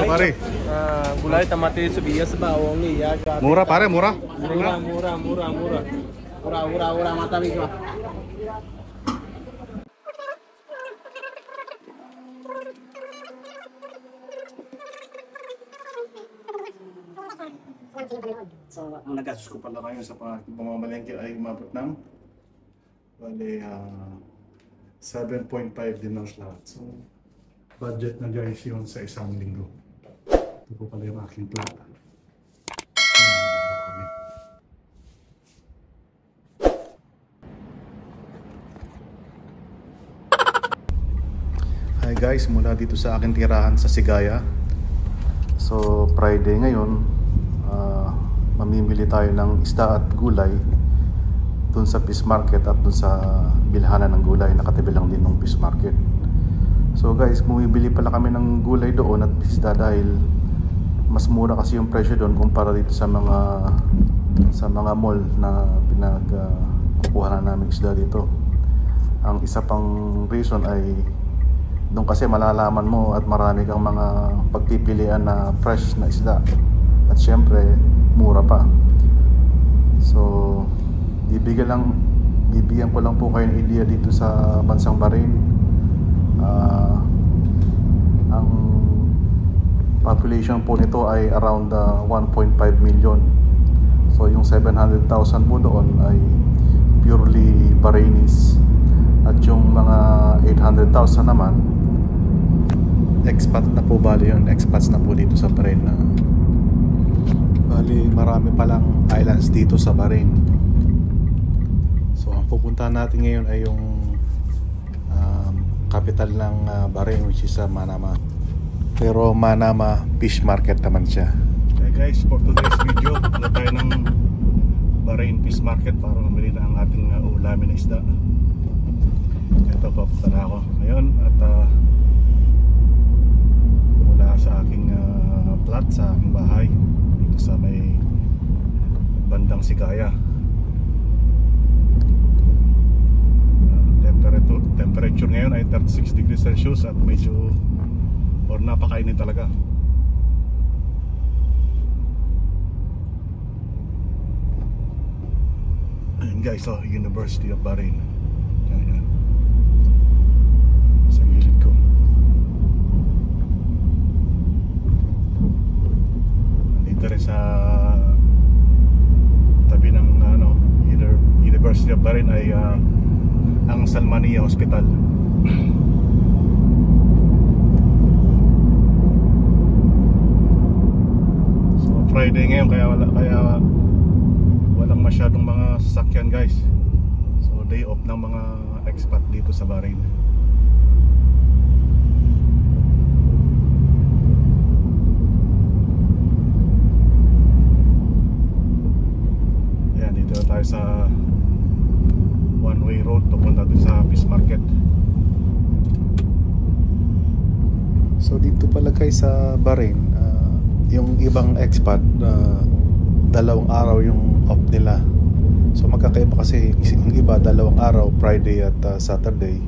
pare. Gulay, tamati, sibuyas, bawang, iya. Mura pare, mura. Mura, mata bigla. So, ang nagastos ko pala ngayon sa pamamalengke ay umabot ng bali 7.5 dinars lahat. So, budget na guys yun sa isang linggo. Ito po pala yung aking plata. Hi guys, mula dito sa aking tirahan sa Sigaya. So, Friday ngayon. Mamimili tayo ng isda at gulay dun sa fish market at dun sa bilhanan ng gulay, nakatabi lang din ng fish market. So guys, bumibili pala kami ng gulay doon at isda dahil mas mura kasi yung presyo doon kumpara dito sa mga mall na pinagkukuha na namin isda dito. Ang isa pang reason ay doon kasi malalaman mo at marami kang mga pagpipilian na fresh na isda. At syempre, mura pa. So, bibigyan ko lang po kayo ng idea dito sa bansang Bahrain. Ang population po nito ay around 1.5 million. So, yung 700,000 po doon ay purely Bahrainis. At yung mga 800,000 naman, expat na po, bali yun. Expats na po dito sa Bahrain na bali, marami palang islands dito sa Bahrain. So ang pupuntahan natin ngayon ay yung capital ng Bahrain, which is Manama. Pero Manama Fish Market naman siya. Okay guys, for today's video, punta tayo ng Bahrain Fish Market para mamili na ang ating ulamin na isda. Ito, papunta na ako ngayon at mula sa aking plot, sa aking bahay sa may bandang Sigaya. Temperature ngayon ay 36 degrees Celsius at medyo napakainit talaga. Ayan guys, University of Bahrain. Yan. Sa gilid ko. Dito rin sa tabi ng University of Bahrain ay ang Salmania Hospital. So Friday ngayon kaya walang masyadong mga sasakyan guys. So day off ng mga expat dito sa Bahrain. Dito tayo sa one-way road papunta dun sa fish market. So dito pala guys sa Bahrain, yung ibang expat, 2 araw yung off nila. So magkakaiba kasi yung iba 2 araw, Friday at Saturday.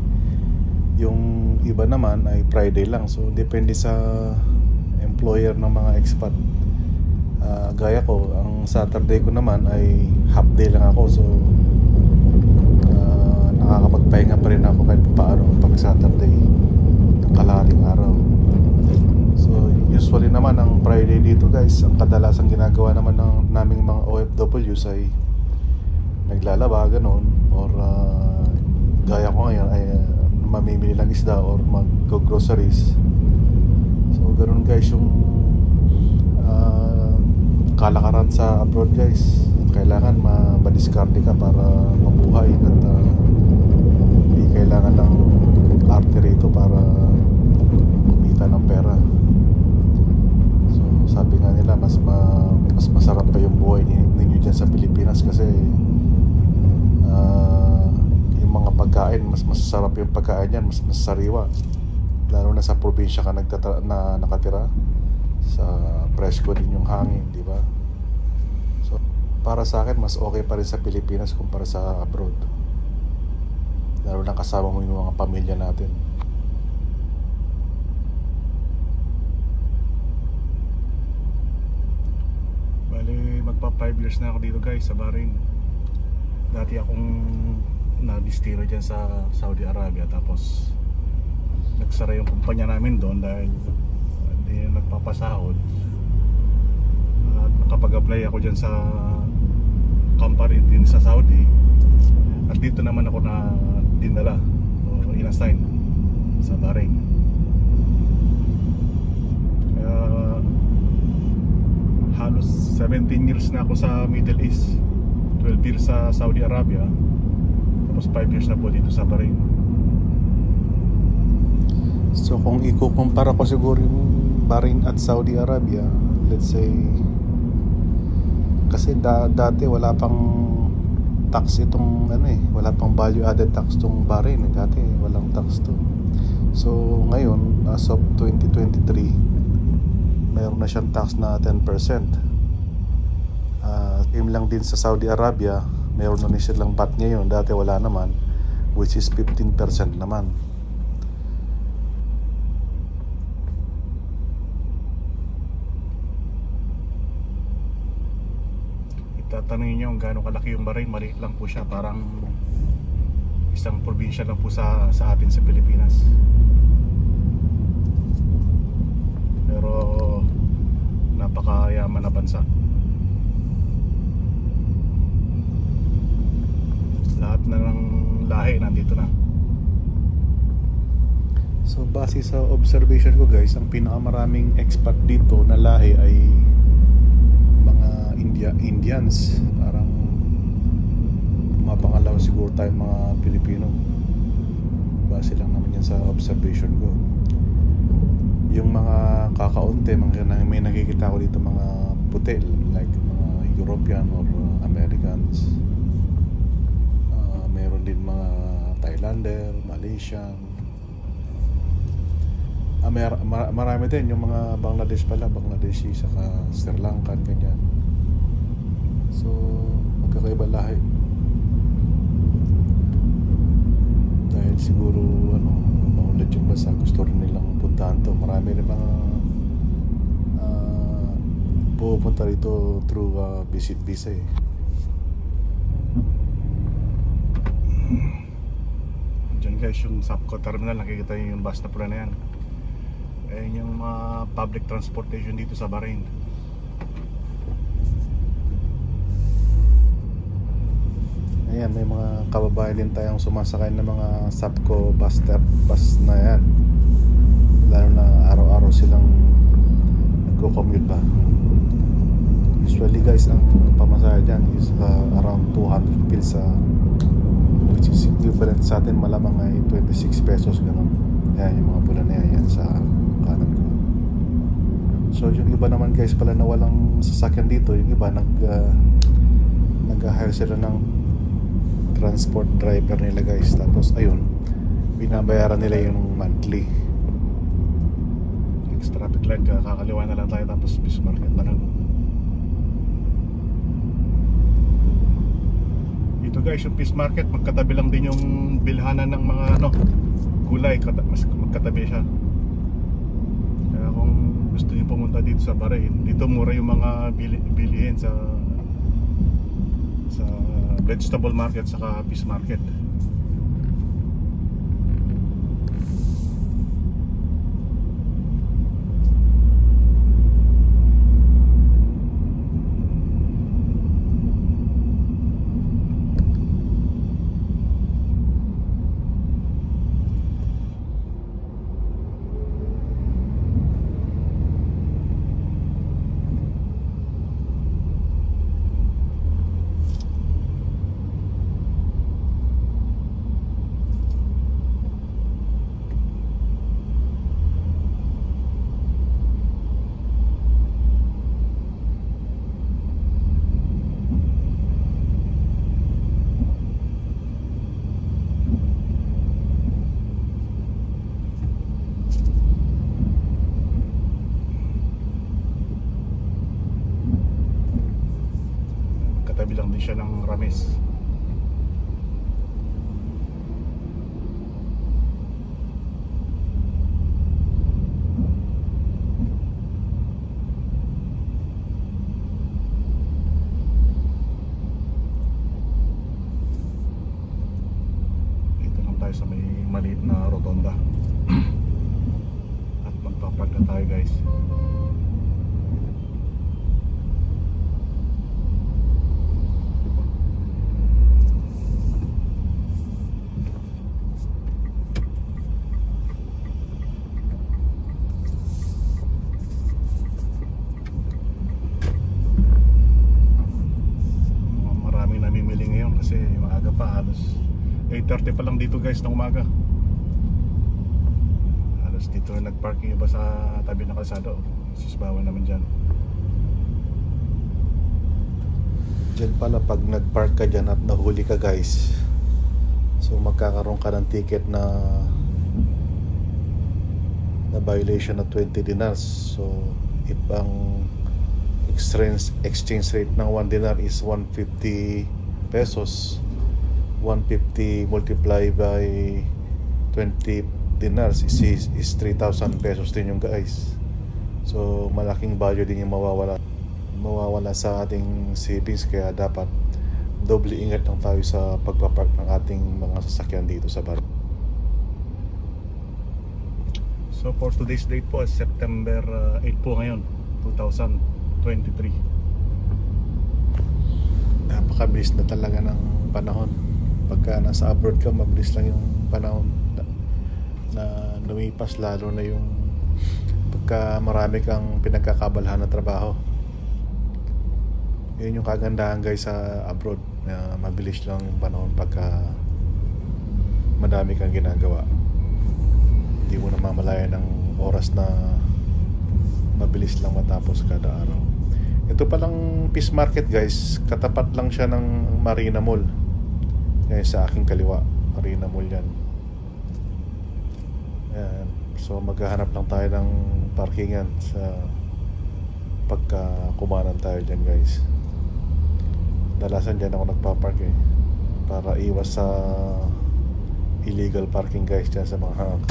Yung iba naman ay Friday lang. So depende sa employer ng mga expat. Gaya ko, ang Saturday ko naman ay half day lang ako. So nakakapagpahinga pa rin ako kahit paano pag Saturday ng kalahating araw. So usually naman ang Friday dito guys, ang kadalasan ginagawa naman ng naming mga OFWs ay naglalaba ganon, or gaya ko ngayon ay mamimili lang isda or mag-groceries. So ganon guys yung kalakaran sa abroad guys. Kailangan ma-discarte ka para mabuhay at hindi kailangan ng arte rito para kumita ng pera. So sabi nga nila mas masarap pa yung buhay ninyo dyan sa Pilipinas kasi yung mga pagkain, mas masarap yung pagkain yan, mas sariwa, lalo na sa probinsya ka nakatira. Sa presko din yung hangin, di ba? So para sa akin mas okay pa rin sa Pilipinas kumpara sa abroad, lalo na kasama mo yung mga pamilya natin. magpa 5 years na ako dito guys sa Bahrain. Dati akong nabistiro dyan sa Saudi Arabia, tapos nagsara yung kumpanya namin doon dahil hindi nagpapasahod. At nakapag-apply ako dyan sa company din sa Saudi, at dito naman ako na dinala o inassign sa Bahrain. Kaya halos 17 years na ako sa Middle East, 12 years sa Saudi Arabia, tapos 5 years na po dito sa Bahrain. So kung ikukumpara ko siguro yung Bahrain at Saudi Arabia, let's say, kasi dati wala pang tax itong wala pang value added tax tong Bahrain. Dati walang tax to. So ngayon, as of 2023, mayroon na siyang tax na 10%. Same lang din sa Saudi Arabia, mayroon na silang VAT ngayon. Dati wala naman, which is 15% naman. Tatanungin nyo kung gaano kalaki yung Bahrain, maliit lang po siya, parang isang probinsya lang po sa atin sa Pilipinas. Pero napakayaman na bansa. Lahat na ng lahi nandito na. So base sa observation ko guys, ang pinakamaraming expat dito na lahi ay Indians. Parang mapangalaw siguro tayo mga Pilipino, base lang naman yan sa observation ko. Yung mga kakaunti, may nakikita ko dito mga puti, like mga European or Americans. Meron din mga Thailander, Malaysian. Marami din yung mga Bangladesh pala, Bangladeshi, saka Sri Lankan, ganyan. So magkakaiba lahi. Dahil siguro maulad yung basa, gusto rin nilang puntahan to. Marami rin mga pupunta rito through visit visa eh. Diyan guys yung Sapco Terminal, nakikita yung bus na pula na yan. Ayan yung mga public transportation dito sa Bahrain. Ayan, may mga kababayan din tayong sumasakay ng mga Sapco bus na yan. Lalo na araw-araw silang nagko-commute ba. Usually guys, ang pamasahe dyan is around 200 pills, which is equivalent sa atin malamang ay 26 pesos ganun. Ayan yung mga pula na yan sa kanan ko. So yung iba naman guys pala na walang sasakyan dito, yung iba nag-hire sila ng transport driver nila guys, tapos ayun, binabayaran nila yung monthly. Next traffic light, kakaliwa na lang tayo, tapos fish market na lang. Dito guys yung fish market, magkatabi lang din yung bilhanan ng mga gulay, mas magkatabi siya. Kaya kung gusto niyo pumunta dito sa Bahrain, dito mura yung mga bilihin sa vegetable market saka fish market. Katabi lang din siya ng Rames. tayo sa may maliit na rotonda. At magpapark na tayo guys. Maraming namimili ngayon kasi maaga pa, halos 8:30 pa lang dito guys ng umaga. Halos dito nagparking iba sa tabi ng kalsada. Sisbawan naman dyan. Dyan pala pag nagpark ka dyan at nahuli ka guys, so magkakaroon ka ng ticket na violation na 20 dinars. So if ang exchange rate ng 1 dinar is 150 pesos, 150 multiplied by 20 dinars is 3,000 pesos din yung guys. So malaking value din yung mawawala sa ating savings, kaya dapat doble ingat lang tayo sa pagpapark ng ating mga sasakyan dito sa bar. So for today's date po, September 8 po ngayon, 2023. Napakabilis na talaga ng panahon. Pagka nasa abroad ka, mabilis lang yung panahon na lumipas, lalo na yung pagka marami kang pinagkakabalahan na trabaho. Yun yung kagandahan guys sa abroad, na mabilis lang yung panahon pagka madami kang ginagawa. Hindi mo na mamalayan ng oras na mabilis lang matapos kada araw. Ito palang Peace Market guys, katapat lang siya ng Marina Mall. Yan sa aking kaliwa, Marina Mall yan. Ayan. So maghahanap lang tayo ng parkingan sa pagka kumanan tayo dyan guys. Dalasan dyan ako nagpapark para iwas sa illegal parking guys dyan sa mga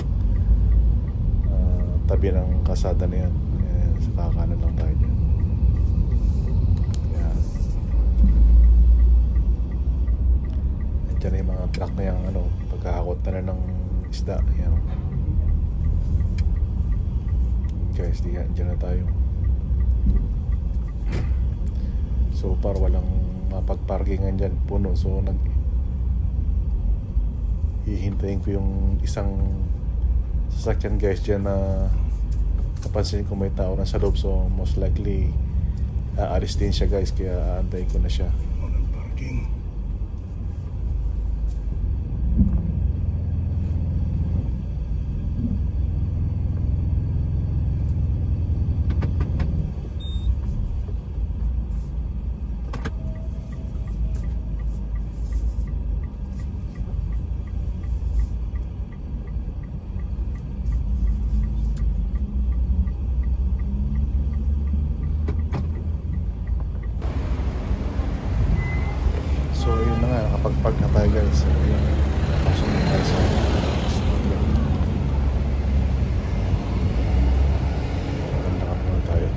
tabi ng kasada na yan. Ayan, sa kakanan lang tayo dyan. Ayan. Dyan yung mga truck na yung pagkakakot na ng isda. Ayan. Guys, dyan na tayo. So para walang mapagparkingan dyan, puno. So hihintayin ko yung isang sasakyan guys dyan na napansin ko may tao na sa loob. So most likely aalis din siya guys, kaya aantayin ko na siya. Walang parking. So yun na nga, nakapag-park na tayo guys. So yun, pasok na tayo sa maganda muna tayo.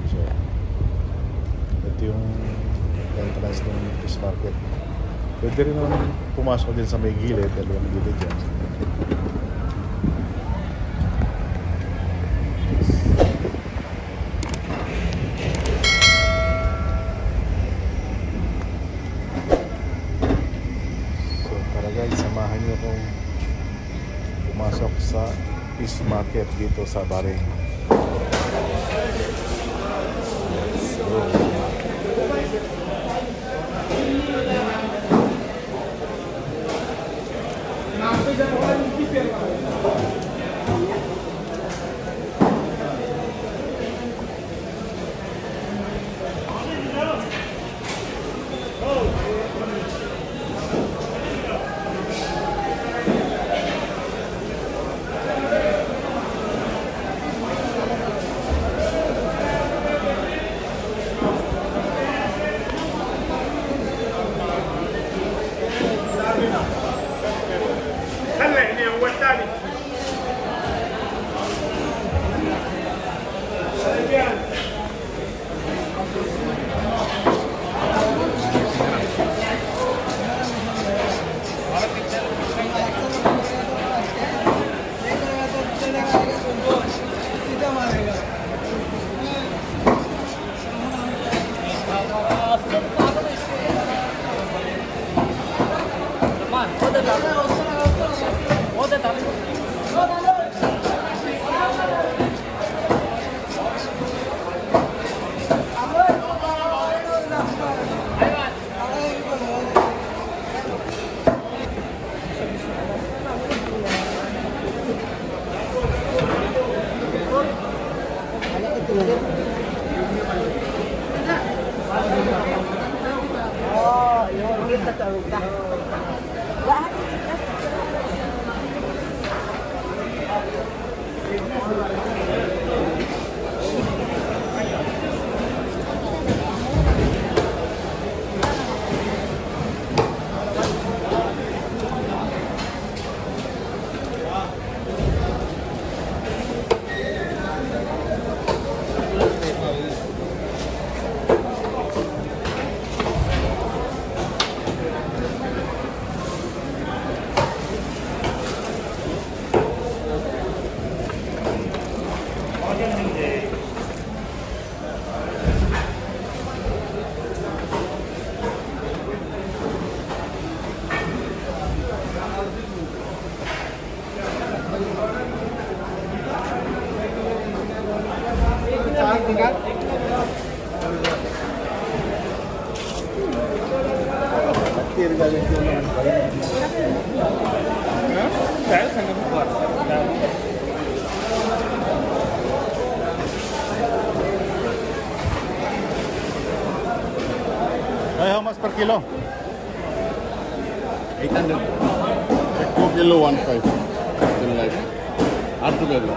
So ito yung entrance ng Peace Market. Pwede rin naman pumasok din sa may gilid, dalawang gilid dyan. Samahan nyo kung pumasok sa Peace Market dito sa Bahrain. Let's go. Oh, yun. Kita taruh dah. How much per kilo? 800. 2 kilo 1.5. Something like that. All together.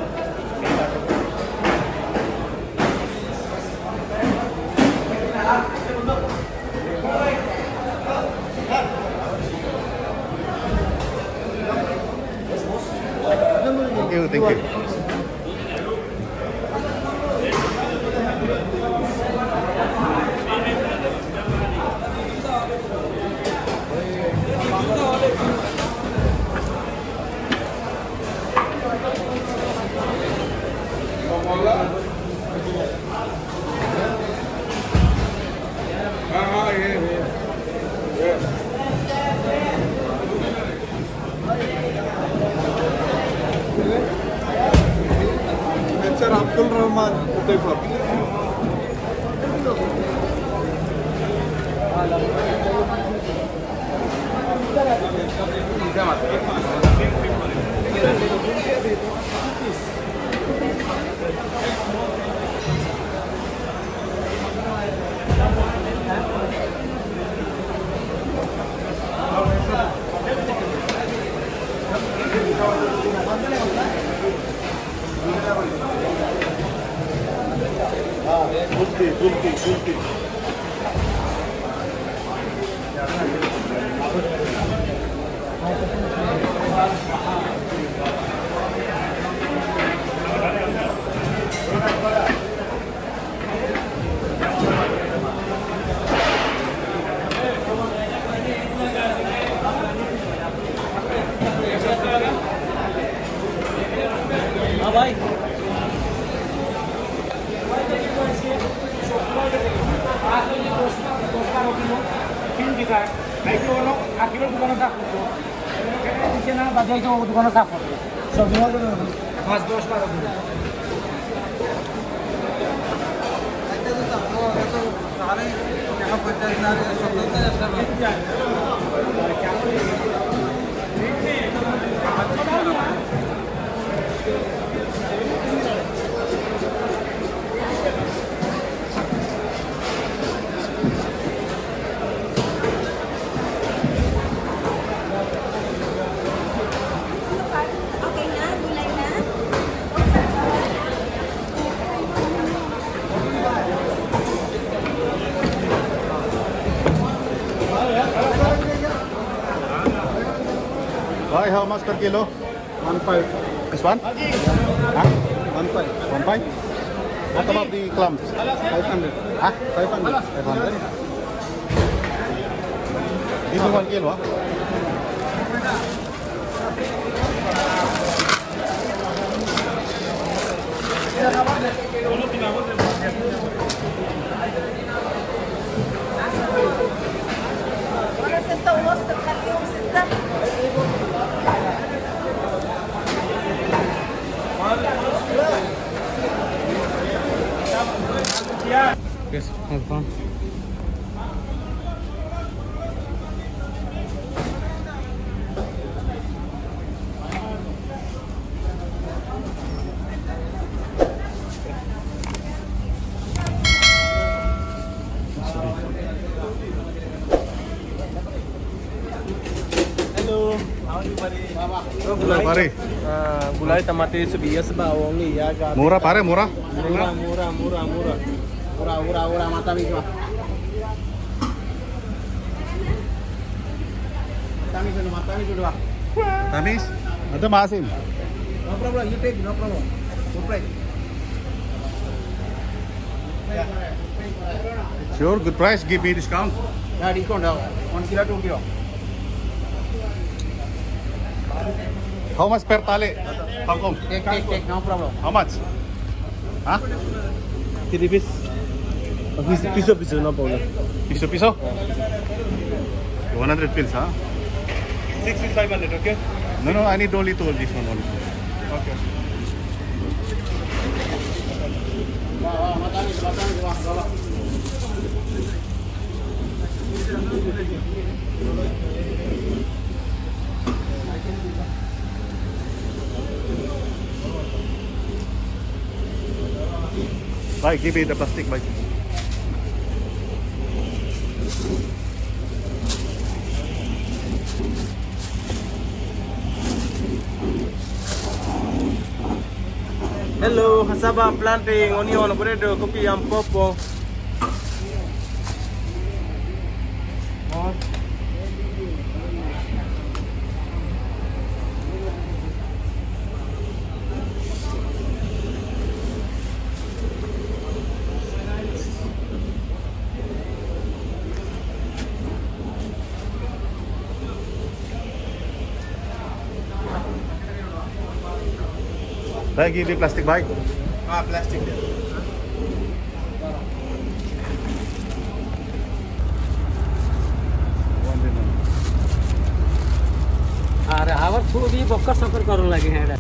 Thank you, thank you. Sir Abdul Rahman Utayfar. Gulti. हाँ भाई दुकान साफ सब 5-10 Why, how much per kilo? 1.5. This one? Huh? 1.5. 1.5? What about the clams? 500. Huh? 500. 500? This is 1 kilo, huh? ولا 6 ونص تخليهم 6 Hello, pare. Gulay, kamatis, sibuyas, bawang, liya, gabi. Mura, pare, mura. Mura, matamis ba? Matamis ba? Tamis? Ito maasim. No problem, you take, no problem. Good price. Sure, good price. Give me discount. Yeah, discount. 1 kilo, 2 kilo. How much per tali? Kangkong. Take, no problem. How much? Ha? 3 rupees. Piso, no problem. Piso? 100 pills, ha? 6 is 500, okay? No, I need only two of this one only. Okay. Bye, give me the plastic, bye. Hello, cassava, planting, onion, potato, cookie, and popo. Bye, give me plastic bag. Plastic. अरे our food भी बक्कर सकर करून लगे हैं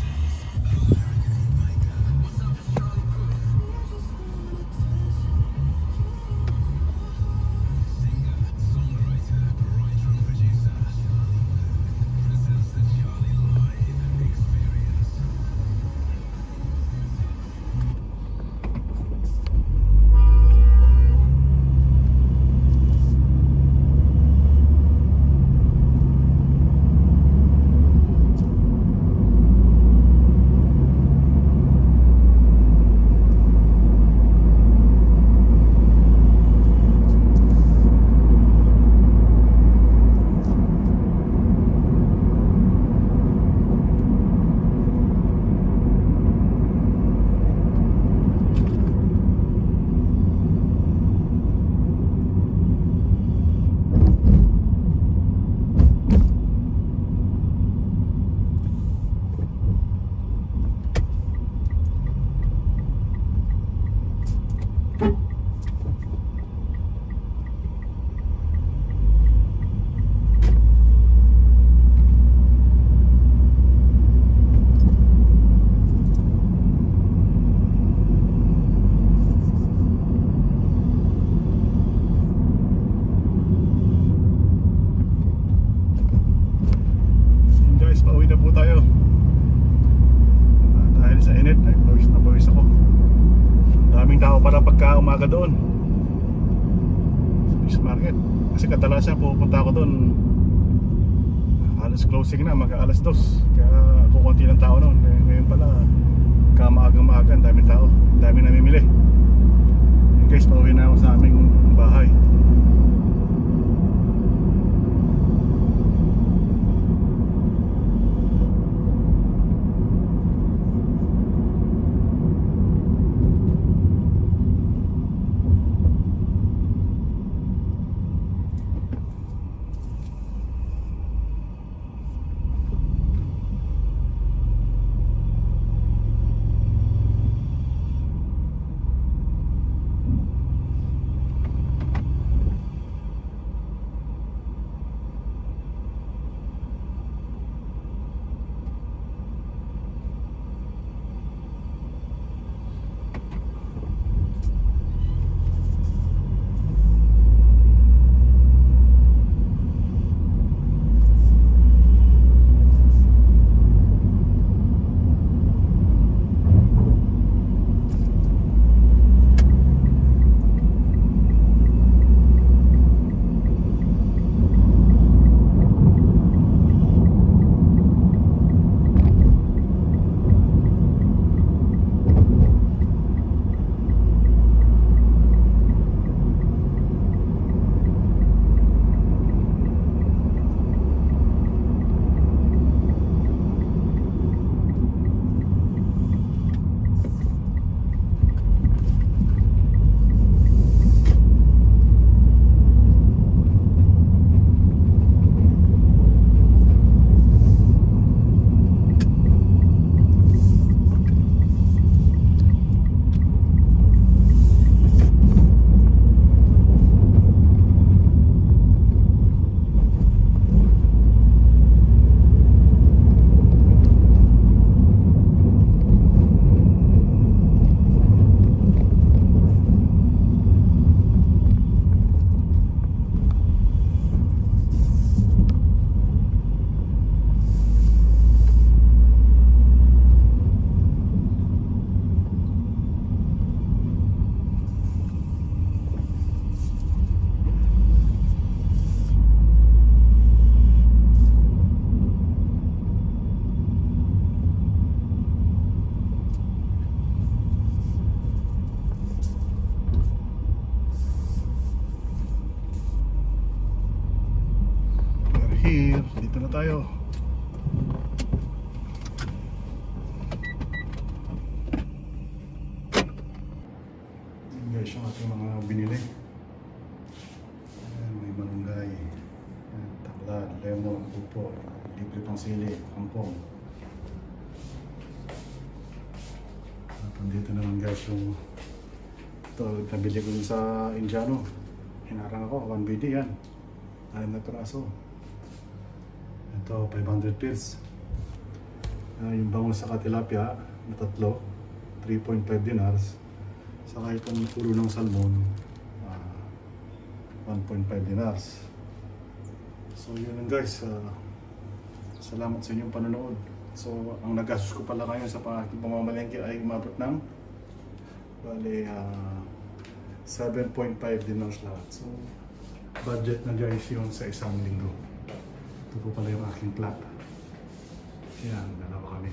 pagka umaga doon sa Fish Market kasi kadalasan pupunta ako doon alas closing na, mag-alas 2 kaya kukunti ng tao noon. Ngayon pala kamaagang-maaga, ang daming tao, ang daming namimili. Guys, pauwi na ako sa aming bahay. here. Dito na tayo. Yan guys, yung ating mga binili. Ayan, may malunggay, taklad, lemon, pupo, libre pang sili, kampong. At dito naman guys yung ito, nabili ko sa Indiano. Hinarang ako, 1 BD yan. 6 na piraso. Ito, 500 pills. Yung bangus sa tilapia na tatlo, 3.5 dinars. Saka itong ulo ng salmon, 1.5 dinars. So yun lang guys, salamat sa inyong panonood. So ang nagastos ko pala ngayon sa aking pamamalengke ay umabot ng bali 7.5 dinars lahat. So budget na guys yun sa isang linggo. Ito po pala yung aking plot. Yan, dalawa kami.